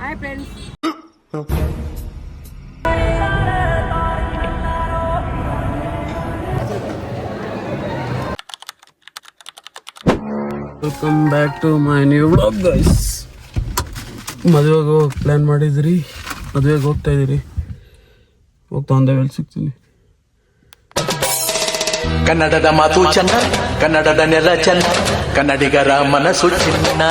Hi friends, welcome back to my new vlog guys. ಮದುವೆಗೆ ಹೋಗಿ plan ಮಾಡಿದ್ರಿ, ಮದುವೆಗೆ ಹೋಗ್ತಾ ಇದ್ದೀರಿ. ಹೋಗ್ತಾ ಒಂದೇ ವೇಳೆ ಸಿಗ್ತೀನಿ. ಕನ್ನಡದ ಮಾತು ಚೆನ್ನ, ಕನ್ನಡದ ನೆಲ ಚೆನ್ನ, ಕನ್ನಡಿಗರ ಮನಸ್ಸು ಚಿನ್ನ.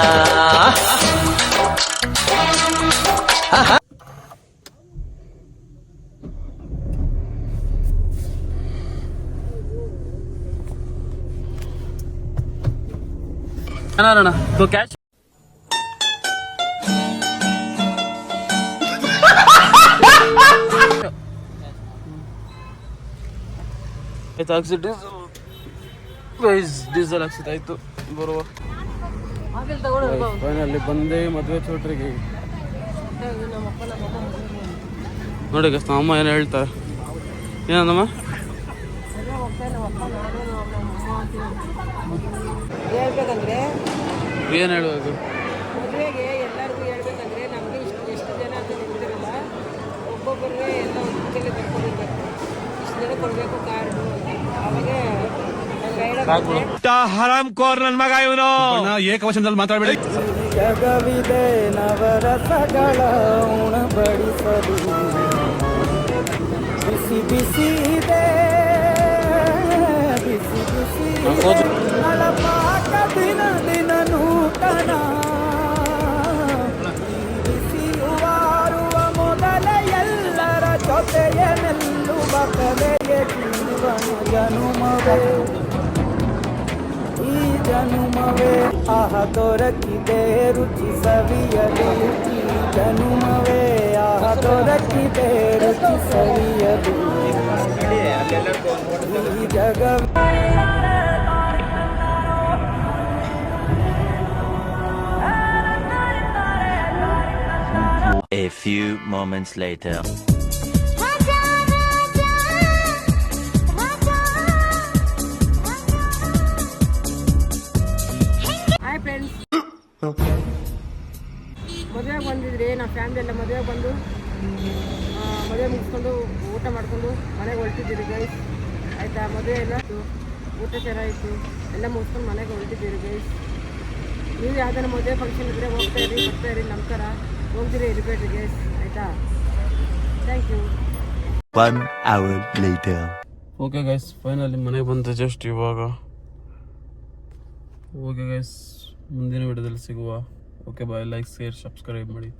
ಅಣ್ಣ तो कैच ಡೀಸೆಲ್ ಹಾಕ್ಸಿದಾಯ್ತು ಬರುವ. ಫೈನಲಿ ಬಂದೆ ಮದುವೆ ಚೌಟ್ರಿಗೆ. ನೋಡಿ ಗಸ್ ನಮ್ಮ ಅಮ್ಮ ಏನು ಹೇಳ್ತಾರೆ. ಏನಮ್ಮ ಹೇಳ್ಬೇಕಂದ್ರೆ ಏನು ಹೇಳಬೇಕು? ಮದುವೆಗೆ ಎಲ್ಲರಿಗೂ ಹೇಳ್ಬೇಕಂದ್ರೆ ನಮಗೆ ಎಷ್ಟು ಜನ ಅಂತ ನಿಂತಿರಲ್ಲ, ಒಬ್ಬೊಬ್ಬರಿಗೆ ಎಲ್ಲ ಮುಂಚೆಗೆ ಬರ್ಕೊಂಡಿರ್ಬೇಕು. ಇಷ್ಟು ಜನ ಕೊಡಬೇಕು ಕಾರ್ಡು ಅಂತ. ಅವಾಗೆ ಹರಾಮ್ ಕೋರ್ ನನ್ನ ಮಗ ಇವನು. ಏಕವಚನದಲ್ಲಿ ಮಾತಾಡಬೇಡಿ. ಜಗವಿದೆ ನವರಸಗಳ ಉಣಬಡಿಸಲು, ಬಿಸಿ ಬಿಸಿ ಇದೆ ಬಿಸಿ ಬಿಸಿ ಅಳಪಾಕ ದಿನ ದಿನ ನೂತನ. ಬಿಸಿಯುವಾರುವ ಮೊದಲ ಎಲ್ಲರ ಜೊತೆಯ ನಿಲ್ಲುವ ಕಲೆಯ ಜೀವನ ಜನುಮವೇ, ಈ ಜನುಮವೇ ಆಹ ದೊರಕಿದೆ ರುಚಿ ಸವಿಯಲು. ಈ ಜನುಮವೇ ಆಹ ದೊರಕಿದೆ ರುಚಿ ಸವಿಯಲು. ಈ ಜಗವೇ A few moments later. Hi friends, ಮದುವೆಗೆ ಬಂದಿದ್ರಿ. ನಮ್ಮ ಫ್ಯಾಮಿಲಿ ಎಲ್ಲ ಮದುವೆಗೆ ಬಂದು ಮದುವೆ ಮುಗಿಸ್ಕೊಂಡು ಊಟ ಮಾಡಿಕೊಂಡು ಮನೆಗೆ ಹೊರಟಿದ್ದೀರಿ ಗೈಸ್. ಆಯಿತಾ, ಮದುವೆ ಎಲ್ಲ ಊಟ ಚೆನ್ನಾಗಿತ್ತು, ಎಲ್ಲ ಮುಗಿಸ್ಕೊಂಡು ಮನೆಗೆ ಹೊರಟಿದ್ದೀರಿ ಗೈಸ್. ನೀವು ಯಾವ್ದಾರ ಮದುವೆ ಫಂಕ್ಷನ್ ಇದ್ದರೆ ಹೋಗ್ತಾ ಇರಿ, ಬರ್ತಾ ಇರಿ, ನಮ್ಮ ಥರ ಹೋಗ್ದಿರಿ ಇರಬೇಡ್ರಿ ಗೈಸ್. ಆಯಿತಾ, thank you. 1 hour later. Okay guys, finally ಮನೆಗೆ ಬಂದೆ ಜಸ್ಟ್ ಇವಾಗ. ಓಕೆ ಗೈಸ್, ಮುಂದಿನ ವಿಡಿಯೋದಲ್ಲಿ ಸಿಗುವ. Okay bye. Like, share, subscribe ಮಾಡಿ.